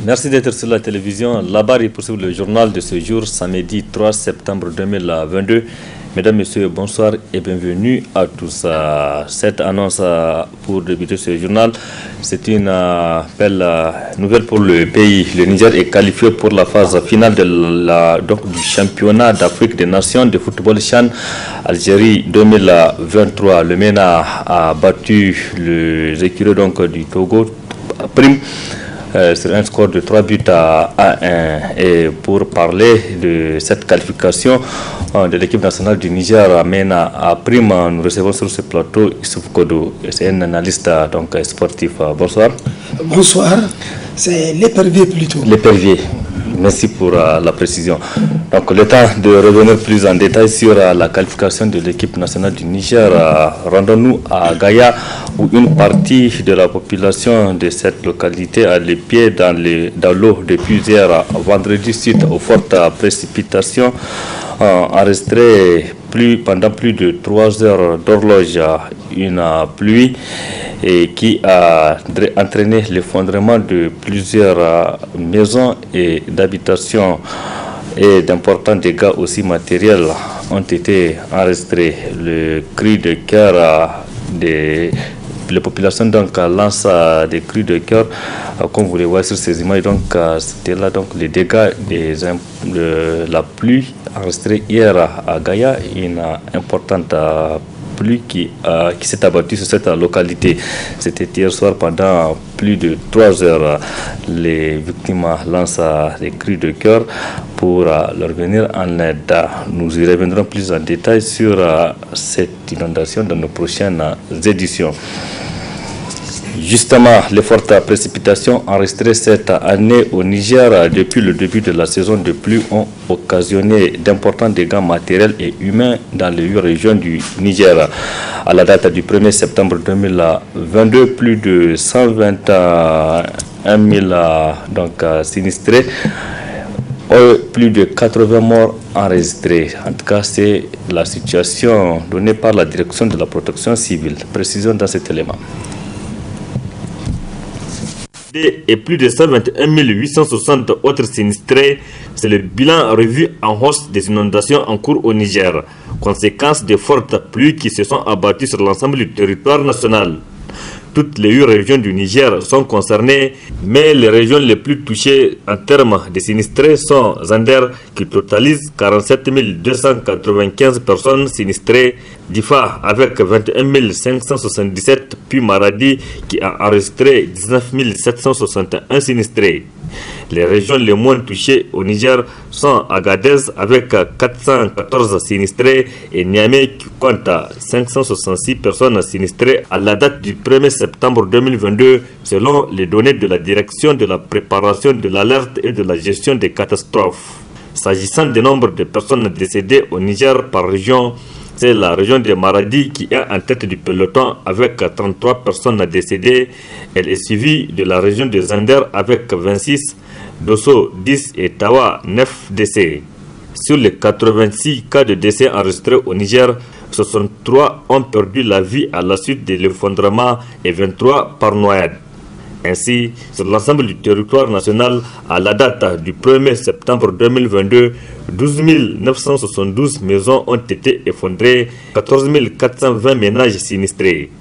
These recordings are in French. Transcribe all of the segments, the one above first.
Merci d'être sur la télévision. Là-bas, il poursuit le journal de ce jour, samedi 3 septembre 2022. Mesdames, Messieurs, bonsoir et bienvenue à tous. Cette annonce pour débuter ce journal, c'est une belle nouvelle pour le pays. Le Niger est qualifié pour la phase finale du championnat d'Afrique des Nations de football CHAN Algérie 2023. Le MENA a battu les écuries du Togo prime sur un score de 3 buts à 1. Et pour parler de cette qualification de l'équipe nationale du Niger, MENA à prime, nous recevons sur ce plateau Issouf Kodo, c'est un analyste sportif. Bonsoir. Bonsoir, c'est l'épervier plutôt. L'épervier. Merci pour la précision. Donc, le temps de revenir plus en détail sur la qualification de l'équipe nationale du Niger. Rendons-nous à Gaïa, où une partie de la population de cette localité a les pieds dans l'eau depuis hier vendredi suite aux fortes précipitations enregistrées pendant plus de 3 heures d'horloge. Une pluie et qui a entraîné l'effondrement de plusieurs maisons et d'habitations, et d'importants dégâts aussi matériels ont été enregistrés. Le cri de cœur la population lance des cris de cœur, comme vous les voyez sur ces images. C'était là les dégâts de la pluie enregistrée hier à Gaïa, une importante pluie qui s'est abattue sur cette localité. C'était hier soir pendant plus de 3 heures. Les victimes lancent des cris de cœur pour leur venir en aide. Nous y reviendrons plus en détail sur cette inondation dans nos prochaines éditions. Justement, les fortes précipitations enregistrées cette année au Niger depuis le début de la saison de pluie ont occasionné d'importants dégâts matériels et humains dans les 8 régions du Niger. À la date du 1er septembre 2022, plus de 121 000 sinistrés, plus de 80 morts enregistrés. En tout cas, c'est la situation donnée par la direction de la protection civile. Précision dans cet élément. Et plus de 121 860 autres sinistrés, c'est le bilan revu en hausse des inondations en cours au Niger, conséquence des fortes pluies qui se sont abattues sur l'ensemble du territoire national. Toutes les 8 régions du Niger sont concernées, mais les régions les plus touchées en termes de sinistrés sont Zander, qui totalise 47 295 personnes sinistrées, Difa avec 21 577, puis Maradi qui a enregistré 19 761 sinistrés. Les régions les moins touchées au Niger sont Agadez avec 414 sinistrés et Niamey qui compte 566 personnes sinistrées à la date du 1er septembre 2022 selon les données de la direction de la préparation de l'alerte et de la gestion des catastrophes. S'agissant du nombre de personnes décédées au Niger par région, c'est la région de Maradi qui est en tête du peloton avec 33 personnes décédées. Elle est suivie de la région de Zander avec 26, Dosso 10 et Tawa 9 décès. Sur les 86 cas de décès enregistrés au Niger, 63 ont perdu la vie à la suite de l'effondrement et 23 par noyade. Ainsi, sur l'ensemble du territoire national, à la date du 1er septembre 2022, 12 972 maisons ont été effondrées, 14 420 ménages sinistrés.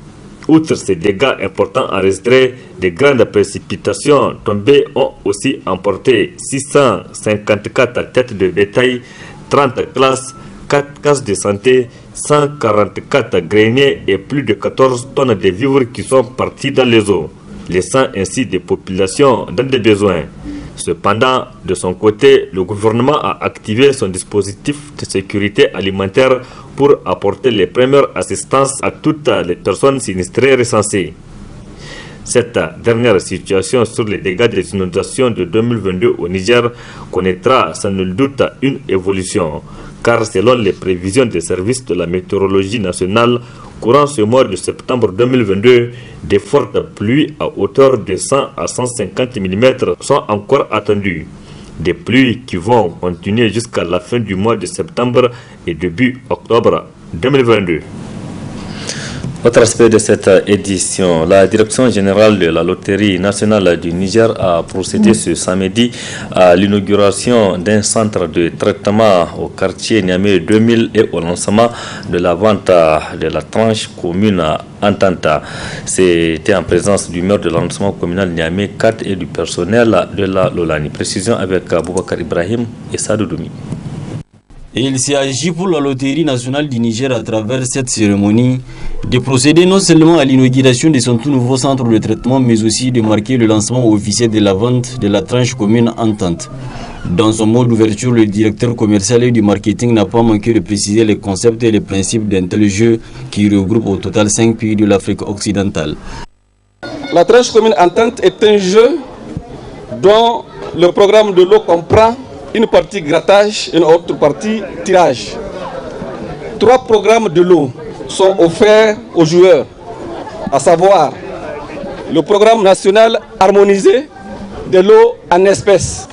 Outre ces dégâts importants enregistrés, de grandes précipitations tombées ont aussi emporté 654 têtes de bétail, 30 classes, 4 cases de santé, 144 greniers et plus de 14 tonnes de vivres qui sont partis dans les eaux, laissant ainsi des populations dans des besoins. Cependant, de son côté, le gouvernement a activé son dispositif de sécurité alimentaire pour apporter les premières assistances à toutes les personnes sinistrées recensées. Cette dernière situation sur les dégâts des inondations de 2022 au Niger connaîtra sans nul doute une évolution, car selon les prévisions des services de la météorologie nationale, courant ce mois de septembre 2022, des fortes pluies à hauteur de 100 à 150 mm sont encore attendues. Des pluies qui vont continuer jusqu'à la fin du mois de septembre et début octobre 2022. Autre aspect de cette édition, la Direction générale de la Loterie nationale du Niger a procédé ce samedi à l'inauguration d'un centre de traitement au quartier Niamey 2000 et au lancement de la vente de la tranche commune Entente. C'était en présence du maire de l'arrondissement communal Niamey 4 et du personnel de la Lolani. Précision avec Boubacar Ibrahim et Sadou Doumi. Et il s'agit pour la Loterie nationale du Niger à travers cette cérémonie de procéder non seulement à l'inauguration de son tout nouveau centre de traitement, mais aussi de marquer le lancement officiel de la vente de la tranche commune Entente. Dans son mot d'ouverture, le directeur commercial et du marketing n'a pas manqué de préciser les concepts et les principes d'un tel jeu qui regroupe au total 5 pays de l'Afrique occidentale. La tranche commune Entente est un jeu dont le programme de l'eau comprend une partie grattage et une autre partie tirage. 3 programmes de lot sont offerts aux joueurs, à savoir le programme national harmonisé de l'eau en espèces,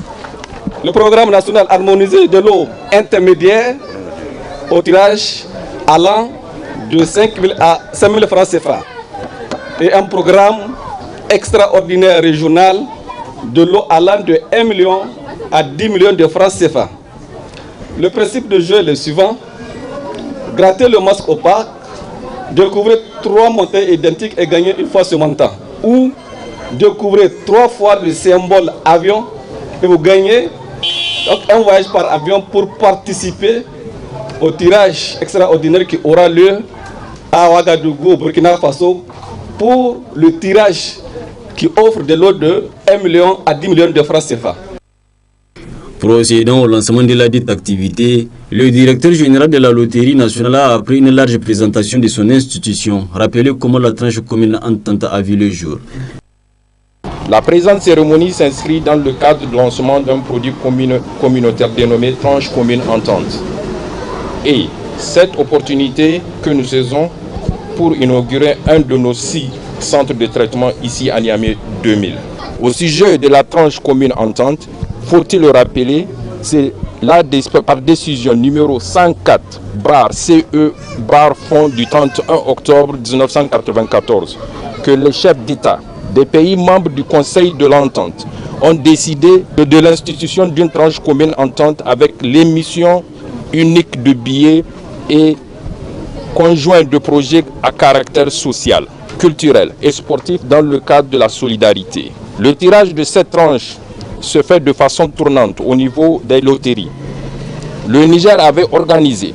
le programme national harmonisé de l'eau intermédiaire au tirage allant de 5 000 à 5 000 francs CFA et un programme extraordinaire régional de l'eau allant de 1 million à 10 millions de francs CFA. Le principe de jeu est le suivant: gratter le masque opaque, découvrir 3 montants identiques et gagner une fois ce montant. Ou découvrir 3 fois le symbole avion et vous gagnez donc un voyage par avion pour participer au tirage extraordinaire qui aura lieu à Ouagadougou, au Burkina Faso, pour le tirage qui offre de l'eau de 1 million à 10 millions de francs CFA. Procédant au lancement de la dite activité, le directeur général de la Loterie nationale a appris une large présentation de son institution, rappelé comment la tranche commune Entente a vu le jour. La présente cérémonie s'inscrit dans le cadre du lancement d'un produit communautaire dénommé tranche commune Entente. Et cette opportunité que nous saisissons pour inaugurer un de nos 6 centres de traitement ici à Niamey 2000. Au sujet de la tranche commune Entente, faut-il le rappeler, c'est par décision numéro 104/CE/fond du 31 octobre 1994 que les chefs d'État des pays membres du Conseil de l'Entente ont décidé de l'institution d'une tranche commune Entente avec l'émission unique de billets et conjoint de projets à caractère social, culturel et sportif dans le cadre de la solidarité. Le tirage de cette tranche se fait de façon tournante au niveau des loteries. Le Niger avait organisé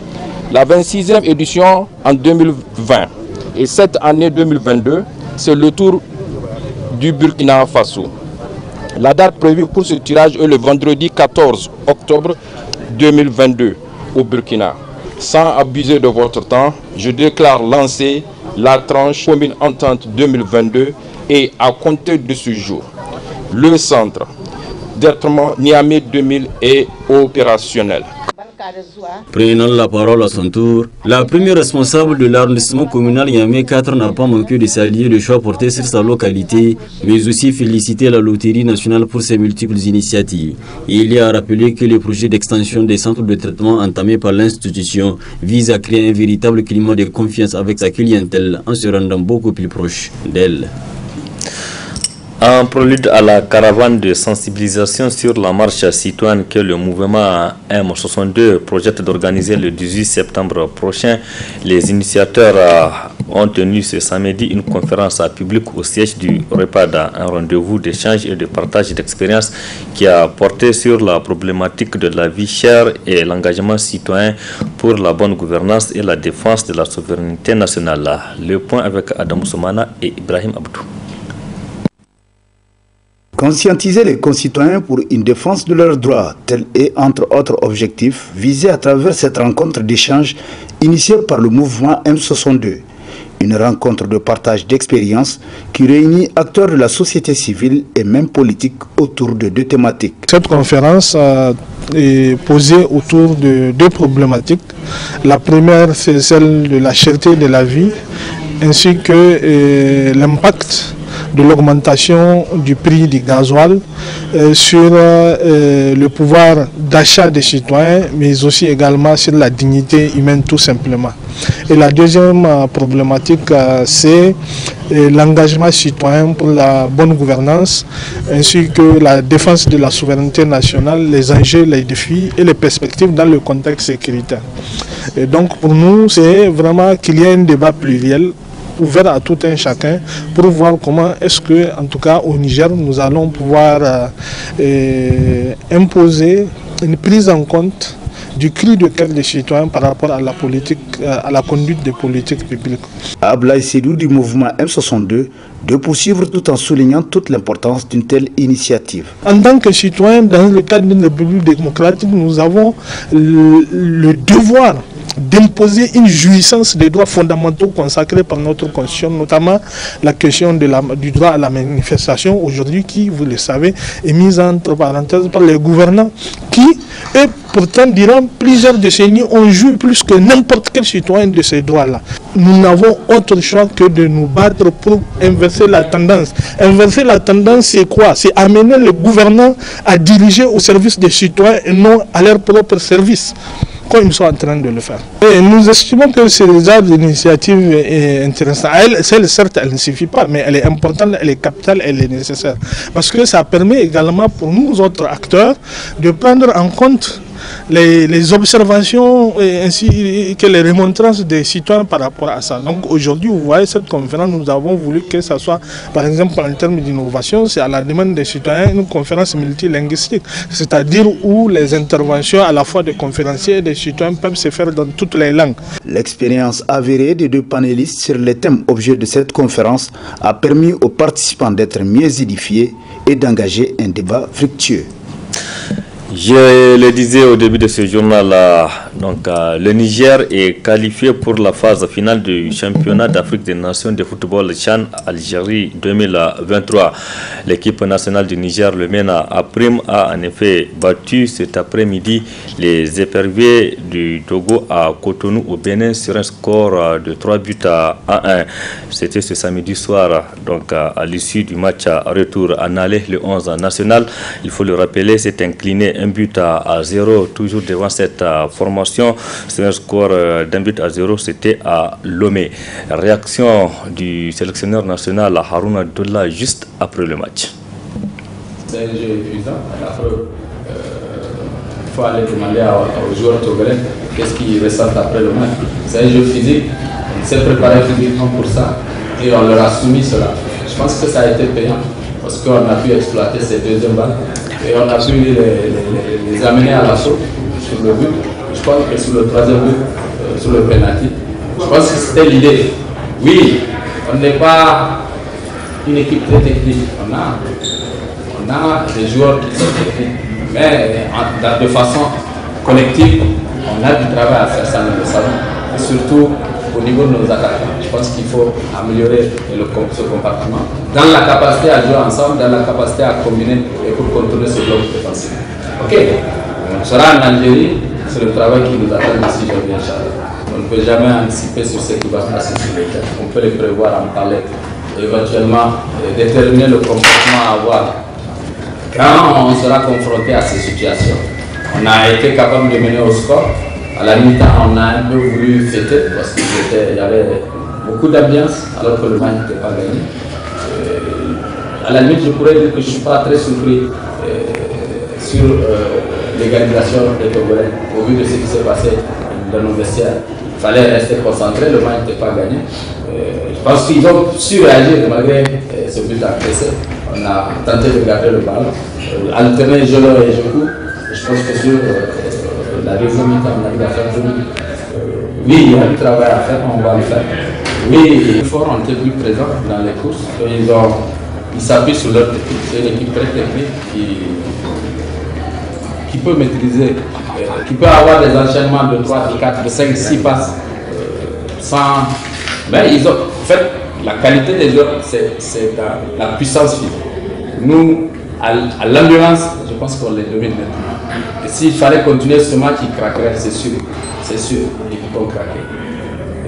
la 26e édition en 2020 et cette année 2022, c'est le tour du Burkina Faso. La date prévue pour ce tirage est le vendredi 14 octobre 2022 au Burkina. Sans abuser de votre temps, je déclare lancer la tranche commune Entente 2022 et à compter de ce jour, le centre directement Niamey 2000 est opérationnel. Prenant la parole à son tour, la première responsable de l'arrondissement communal Niamey 4 n'a pas manqué de saluer le choix porté sur sa localité, mais aussi féliciter la Loterie nationale pour ses multiples initiatives. Il y a rappelé que le projet d'extension des centres de traitement entamé par l'institution vise à créer un véritable climat de confiance avec sa clientèle en se rendant beaucoup plus proche d'elle. En prélude à la caravane de sensibilisation sur la marche citoyenne que le mouvement M62 projette d'organiser le 18 septembre prochain, les initiateurs ont tenu ce samedi une conférence publique au siège du REPAD, un rendez-vous d'échange et de partage d'expériences qui a porté sur la problématique de la vie chère et l'engagement citoyen pour la bonne gouvernance et la défense de la souveraineté nationale. Le point avec Adam Soumana et Ibrahim Abdou. Conscientiser les concitoyens pour une défense de leurs droits, tel est entre autres objectifs visés à travers cette rencontre d'échange initiée par le mouvement M62. Une rencontre de partage d'expériences qui réunit acteurs de la société civile et même politique autour de 2 thématiques. Cette conférence est posée autour de 2 problématiques. La première, c'est celle de la cherté de la vie, ainsi que l'impact de l'augmentation du prix du gasoil, sur le pouvoir d'achat des citoyens, mais aussi également sur la dignité humaine tout simplement. Et la deuxième problématique, c'est l'engagement citoyen pour la bonne gouvernance, ainsi que la défense de la souveraineté nationale, les enjeux, les défis et les perspectives dans le contexte sécuritaire. Et donc pour nous, c'est vraiment qu'il y ait un débat pluriel, ouvert à tout un chacun, pour voir comment est-ce que, en tout cas au Niger, nous allons pouvoir imposer une prise en compte du cri de cœur des citoyens par rapport à la politique, à la conduite des politiques publiques. Ablaye Sédou du mouvement M62 de poursuivre tout en soulignant toute l'importance d'une telle initiative. En tant que citoyens, dans le cadre d'une république démocratique, nous avons le devoir d'imposer une jouissance des droits fondamentaux consacrés par notre Constitution, notamment la question du droit à la manifestation, aujourd'hui qui, vous le savez, est mise entre parenthèses par les gouvernants qui, et pourtant, durant plusieurs décennies, ont joué plus que n'importe quel citoyen de ces droits-là. Nous n'avons autre choix que de nous battre pour inverser la tendance. Inverser la tendance, c'est quoi? C'est amener les gouvernants à diriger au service des citoyens et non à leur propre service, comme ils sont en train de le faire. Et nous estimons que ce genre d'initiative est intéressante. Certes, elle ne suffit pas, mais elle est importante, elle est capitale, elle est nécessaire. Parce que ça permet également pour nous autres acteurs de prendre en compte les observations ainsi que les remontrances des citoyens par rapport à ça. Donc aujourd'hui, vous voyez, cette conférence, nous avons voulu que ça soit, par exemple, en termes d'innovation, c'est à la demande des citoyens une conférence multilinguistique, c'est-à-dire où les interventions à la fois des conférenciers et des citoyens peuvent se faire dans toutes les langues. L'expérience avérée des deux panélistes sur les thèmes objets de cette conférence a permis aux participants d'être mieux édifiés et d'engager un débat fructueux. Je le disais au début de ce journal, le Niger est qualifié pour la phase finale du championnat d'Afrique des Nations de football CHAN Algérie 2023. L'équipe nationale du Niger, le MENA Aprim, a en effet battu cet après-midi les éperviers du Togo à Cotonou au Bénin sur un score de 3 buts à 1. C'était ce samedi soir, donc à l'issue du match retour en aller, le 11 national. Il faut le rappeler, s'est incliné un but à 0, toujours devant cette formation. C'est un score d'un but à 0, c'était à Lomé. Réaction du sélectionneur national Harouna Dolla juste après le match. C'est un jeu épuisant. Il faut aller demander aux joueurs togolais qu'est-ce qu'ils ressentent après le match. C'est un jeu physique, on s'est préparé physiquement pour ça et on leur a soumis cela. Je pense que ça a été payant parce qu'on a pu exploiter ces deuxièmes balles. Et on a pu les amener à l'assaut sur le but. Je pense que sur le troisième but, sur le penalty, je pense que c'était l'idée. Oui, on n'est pas une équipe très technique. On a des joueurs qui sont techniques. Mais de façon collective, on a du travail à faire, ça nous le savons. Et surtout au niveau de nos attaquants. Je pense qu'il faut améliorer ce compartiment. Dans la capacité à jouer ensemble, dans la capacité à combiner et pour contrôler ce bloc défensif. Ok, on sera en Algérie, c'est le travail qui nous attend ici aujourd'hui, Inch'Allah. On ne peut jamais anticiper sur ce qui va se passer sur le terrain. On peut les prévoir, en parler, et éventuellement déterminer le comportement à avoir. Quand on sera confronté à ces situations, on a été capable de mener au score. À la mi-temps, on a un peu voulu fêter parce qu'il y avait beaucoup d'ambiance alors que le match n'était pas gagné. À la limite, je pourrais dire que je ne suis pas très surpris sur l'égalisation des Togolais au vu de ce qui s'est passé dans nos vestiaires. Il fallait rester concentré, le match n'était pas gagné. Je pense qu'ils ont su réagir malgré ce but encaissé. On a tenté de garder le ballon, alterner Jolo et Joku. Je pense que sur la deuxième mi-temps, on arrive à faire tout. Oui, il y a du travail à faire, on va le faire. Oui, les forts ont été plus présents dans les courses. Ils s'appuient sur leur technique. C'est une équipe très technique qui peut maîtriser, qui peut avoir des enchaînements de 3, de 4, de 5, 6 passes sans. Mais ils ont. En fait, la qualité des joueurs, c'est dans la puissance physique. Nous, à l'endurance, je pense qu'on les domine maintenant. Et s'il fallait continuer ce match, ils craqueraient, c'est sûr. C'est sûr, ils vont craquer.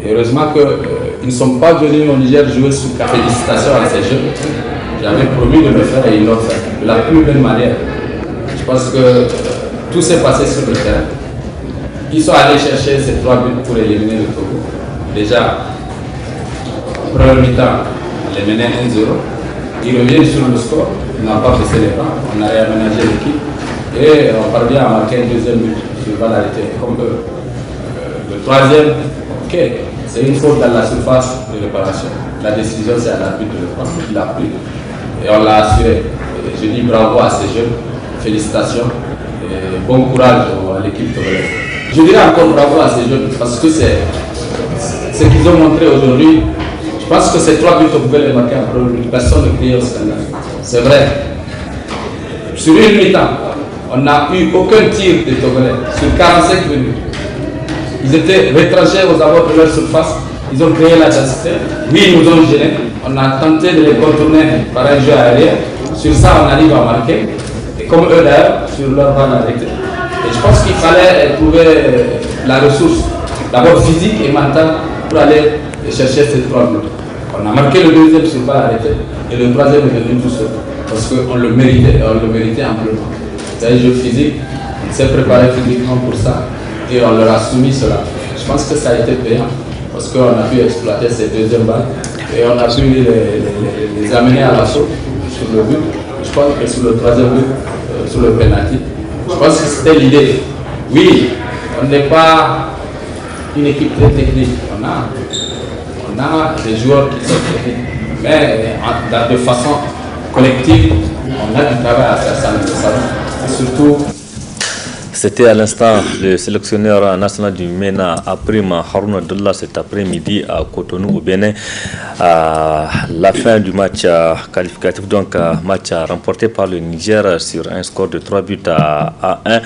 Et heureusement qu'ils ne sont pas venus au Niger jouer sous félicitations à ces jeux. qui avait promis de le faire et ils l'ont fait de la plus belle manière. Je pense que tout s'est passé sur le terrain. Ils sont allés chercher ces 3 buts pour éliminer le Togo. Déjà, en première mi-temps, on les menait 1-0. Ils reviennent sur le score, ils n'ont pas baissé les bras, on a réaménagé l'équipe et on parvient à marquer un deuxième but sur balle arrêtée. Comme le troisième, ok, c'est une faute dans la surface de réparation. La décision, c'est à l'arbitre de le prendre, il a pris et on l'a assuré. Et je dis bravo à ces jeunes, félicitations et bon courage à l'équipe togolaise. Je dirais encore bravo à ces jeunes parce que c'est ce qu'ils ont montré aujourd'hui. Je pense que ces 3 buts, on pouvait les marquer en première minute. Personne ne criait au scandale. C'est vrai. Sur une mi-temps, on n'a eu aucun tir des Togolais. Sur 45 minutes. Ils étaient retranchés aux abords de leur surface. Ils ont créé la densité. Oui, ils nous ont gênés. On a tenté de les contourner par un jeu aérien. Sur ça, on arrive à marquer. Et comme eux d'ailleurs, sur leur balle arrêtée. Et je pense qu'il fallait trouver la ressource, d'abord physique et mentale, pour aller chercher ces 3 buts. On a marqué le deuxième sur balle arrêtée et le troisième est venu tout seul. Parce qu'on le méritait amplement. C'est un jeu physique, on s'est préparé physiquement pour ça et on leur a soumis cela. Je pense que ça a été payant parce qu'on a pu exploiter ces deuxièmes balles et on a pu les amener à l'assaut sur le but. Je pense que sur le troisième but, sur le penalty, je pense que c'était l'idée. Oui, on n'est pas une équipe très technique. On a des joueurs qui sont techniques, mais de façon collective, on a du travail à faire ça, nous le savons. Et surtout, c'était à l'instant le sélectionneur national du MENA, Aprima Harouna Abdallah, cet après-midi à Cotonou au Bénin. La fin du match qualificatif, donc match remporté par le Niger sur un score de 3 buts à 1.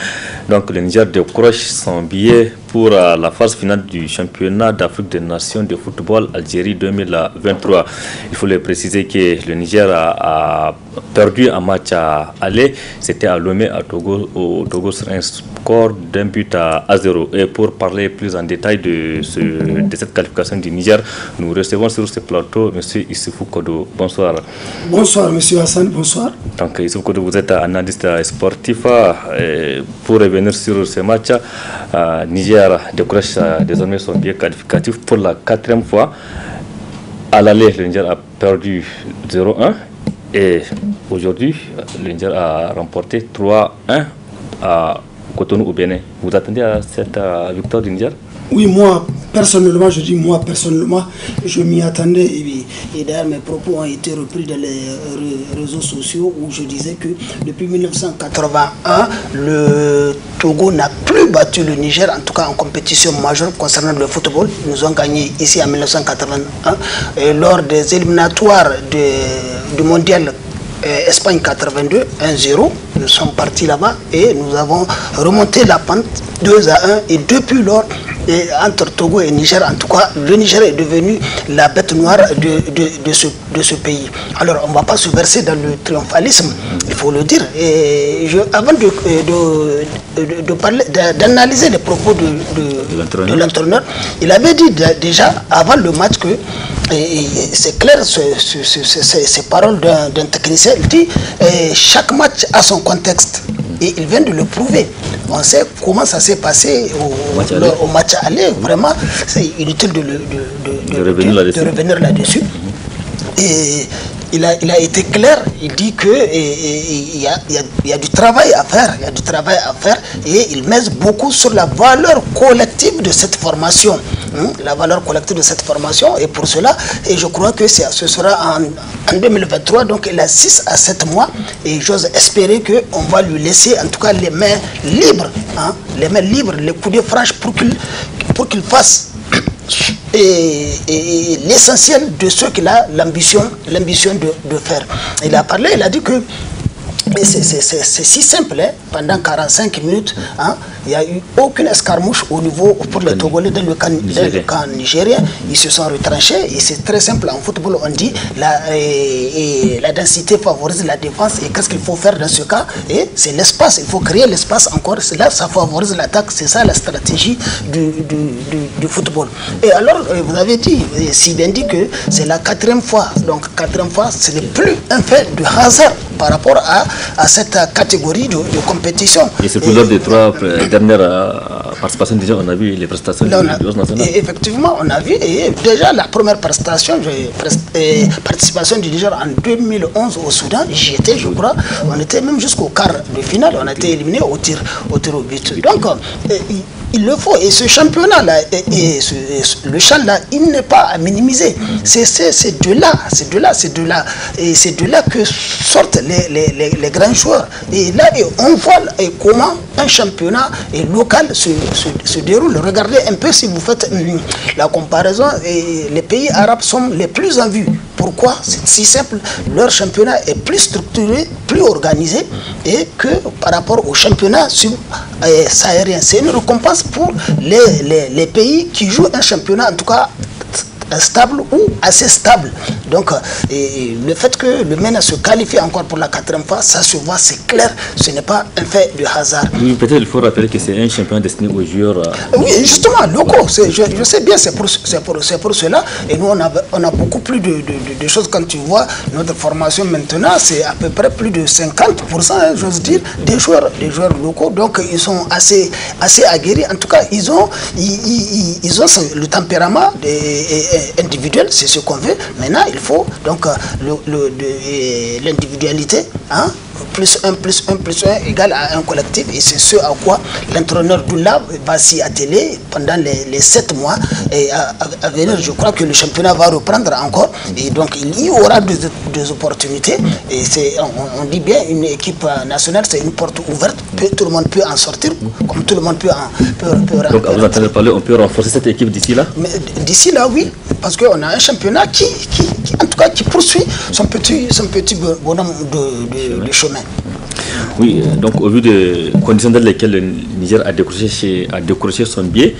Donc le Niger décroche son billet pour la phase finale du championnat d'Afrique des Nations de football Algérie 2023. Il faut le préciser que le Niger a perdu un match à aller. C'était à Lomé, au Togo, sur un score d'1 but à 0. Et pour parler plus en détail de cette qualification du Niger, nous recevons sur ce plateau M. Issoufou Kodo. Bonsoir. Bonsoir M. Hassan, bonsoir. Donc Issoufou Kodo, vous êtes analyste sportif. Pour revenir sur ce match, Niger décroche désormais son billet qualificatif pour la 4e fois. À l'aller, le Niger a perdu 0-1 et aujourd'hui, le Niger a remporté 3-1 à Cotonou au Bénin. Vous attendez à cette victoire du Niger? Oui, moi personnellement, je m'y attendais et d'ailleurs mes propos ont été repris dans les réseaux sociaux où je disais que depuis 1981, le Togo n'a plus battu le Niger, en tout cas en compétition majeure concernant le football. Ils nous ont gagné ici en 1981 et lors des éliminatoires du mondial Espagne 82, 1-0, nous sommes partis là-bas et nous avons remonté la pente 2-1 et depuis lors, entre Togo et Niger, en tout cas, le Niger est devenu la bête noire de ce pays. Alors, on ne va pas se verser dans le triomphalisme, il faut le dire. Et avant d'analyser les propos de l'entraîneur, il avait dit déjà avant le match que, et c'est clair, ces paroles d'un technicien, il dit chaque match a son contexte. Et il vient de le prouver. On sait comment ça s'est passé au match aller. Vraiment, c'est inutile de revenir là-dessus. Et il a été clair, il dit qu'il y a du travail à faire, et il mise beaucoup sur la valeur collective de cette formation. Et pour cela, et je crois que ce sera en 2023, donc il a 6 à 7 mois, et j'ose espérer qu'on va lui laisser en tout cas les mains libres, les coups de franche pour qu'il fasse et l'essentiel de ce qu'il a l'ambition de faire. Il a parlé, il a dit que c'est si simple, hein. Pendant 45 minutes, hein, il n'y a eu aucune escarmouche au niveau pour les Togolais dans le camp nigérien. Ils se sont retranchés et c'est très simple. En football, on dit la densité favorise la défense. Et qu'est-ce qu'il faut faire dans ce cas? C'est l'espace. Il faut créer l'espace encore. Là, ça favorise l'attaque. C'est ça la stratégie du football. Et alors, vous avez dit, si bien dit que c'est la 4e fois. Donc, 4e fois, ce n'est plus un fait de hasard par rapport à cette catégorie de compétition. Et surtout lors des 3 dernières participations, déjà, on a vu les prestations du national. Effectivement, on a vu déjà la première participation du Niger en 2011 au Soudan. J'y étais, je crois. On était même jusqu'au quart de finale. On a été éliminé au tir au but. Donc, il le faut. Et ce championnat-là, le champ-là, il n'est pas à minimiser. C'est de là que sortent les grands joueurs. Et là, on voit comment un championnat local se déroule. Regardez un peu, si vous faites la comparaison, les pays arabes sont les plus en vue. Pourquoi? C'est si simple. Leur championnat est plus structuré, plus organisé et que par rapport au championnat sahérien. C'est une récompense pour les pays qui jouent un championnat, en tout cas stable ou assez stable. Donc, le fait que le MENA se qualifie encore pour la 4e fois, ça se voit, c'est clair, ce n'est pas un fait de hasard. Oui, peut-être il faut rappeler que c'est un championnat destiné aux joueurs. Oui, justement, locaux. Je sais bien, c'est pour cela. Et nous, on a beaucoup plus de choses. Quand tu vois notre formation maintenant, c'est à peu près plus de 50%, hein, j'ose dire, des joueurs locaux. Donc, ils sont assez aguerris. En tout cas, ils ont le tempérament individuel, c'est ce qu'on veut. Maintenant, il faut donc l'individualité, hein, plus 1 égale à un collectif, et c'est ce à quoi l'entraîneur Doula va s'y atteler pendant les 7 mois et à venir. Je crois que le championnat va reprendre encore, et donc il y aura des opportunités, et on dit bien, une équipe nationale, c'est une porte ouverte, tout le monde peut en sortir, comme tout le monde peut rentrer. Donc, vous entendez parler, on peut renforcer cette équipe d'ici là? D'ici là, oui, parce qu'on a un championnat qui en tout cas, qui poursuit son petit bonhomme de chemin. Oui, donc au vu des conditions dans lesquelles le Niger a décroché son billet,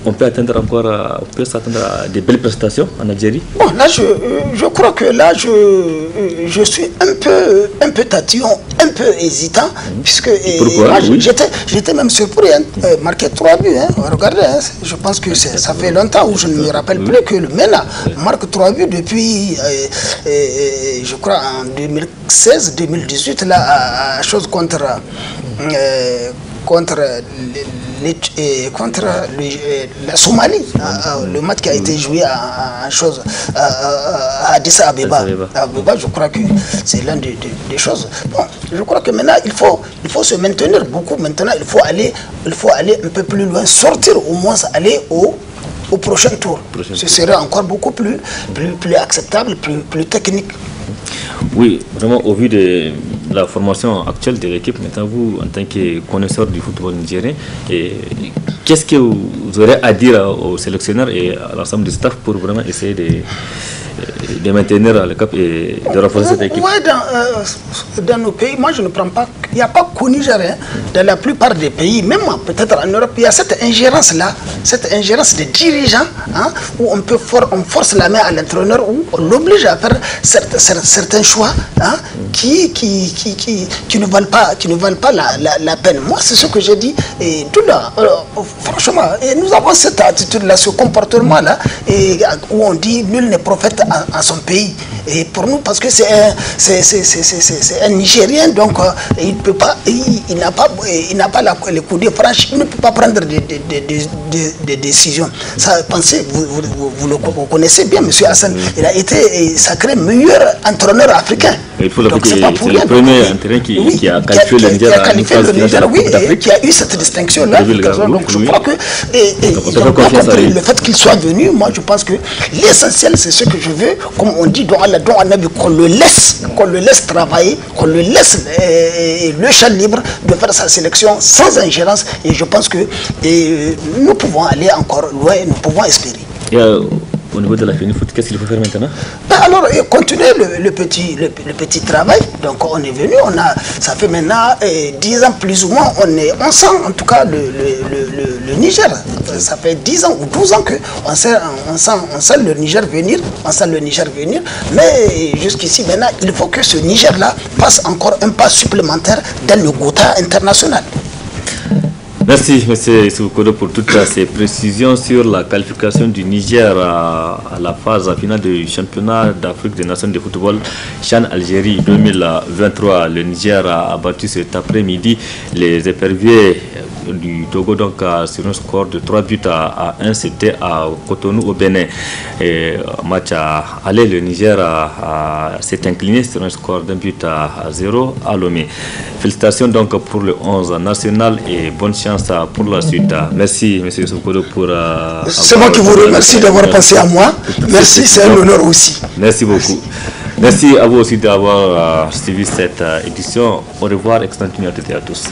on peut s'attendre à des belles prestations en Algérie. Bon, là, je crois que là, je suis un peu tatillon, un peu hésitant, puisque pourquoi? J'étais même surpris, hein, marqué 3 buts. Hein, regardez, hein, je pense que ça fait longtemps où je ne me rappelle plus que le MENA marque 3 buts depuis, je crois, en 2016-2018, là, à chose contre la Somalie, le match qui a été joué à Addis Abeba. Je crois que c'est l'une des choses. Bon, je crois que maintenant il faut se maintenir beaucoup. Maintenant il faut aller un peu plus loin, sortir au moins, aller au prochain tour. Ce serait encore beaucoup plus acceptable, plus technique. Oui, vraiment au vu de la formation actuelle de l'équipe, maintenant vous, en tant que connaisseur du football nigérien, qu'est-ce que vous aurez à dire aux sélectionneurs et à l'ensemble du staff pour vraiment essayer de maintenir le cap et de renforcer cette équipe? Oui, dans nos pays, moi je ne prends pas, il n'y a pas qu'au Niger, hein, dans la plupart des pays, même peut-être en Europe, il y a cette ingérence-là, cette ingérence des dirigeants, hein, où on force la main à l'entraîneur, où on l'oblige à faire certains choix, hein, qui ne valent pas la peine. Moi, c'est ce que j'ai dit, et tout là, franchement, et nous avons cette attitude-là, ce comportement-là, où on dit nul n'est prophète à son pays. Et pour nous, parce que c'est un Nigérien, donc il n'a pas les coudées franches, il ne peut pas prendre des décisions. Ça, pensez, vous le connaissez bien, M. Hassan, il a été sacré meilleur entraîneur africain. Il faut le dire que c'est le premier entraîneur qui a qualifié le Niger, oui, qui a eu cette distinction-là. Donc je crois que le fait qu'il soit venu, moi je pense que l'essentiel, c'est ce que je veux, comme on dit dans Allah, qu'on le laisse travailler, qu'on le laisse le champ libre de faire sa sélection sans ingérence, et je pense que nous pouvons aller encore loin, nous pouvons espérer. au niveau de la FENIFOOT, qu'est-ce qu'il faut faire maintenant? Alors, continuer le petit travail. Donc, on est venu, ça fait maintenant 10 ans plus ou moins, on sent en tout cas le Niger. Ça fait 10 ans ou 12 ans qu'on sent le Niger venir, mais jusqu'ici maintenant, il faut que ce Niger-là passe encore un pas supplémentaire dans le quota international. Merci, M. Issou-Kodo, pour toutes ces précisions sur la qualification du Niger à la phase finale du championnat d'Afrique des Nations de football Chan Algérie 2023. Le Niger a battu cet après-midi les éperviers du Togo donc sur un score de 3 buts à 1. C'était à Cotonou au Bénin. Et match à aller, le Niger s'est incliné sur un score d'un but à 0 à Lomé. Félicitations donc pour le 11 national et bonne chance pour la suite. Merci M. Issou-Kodo pour... c'est moi qui vous remercie d'avoir pensé à moi. Merci, c'est un honneur aussi. Merci beaucoup. Merci à vous aussi d'avoir suivi cette édition. Au revoir, excellente nuit à toutes et à tous.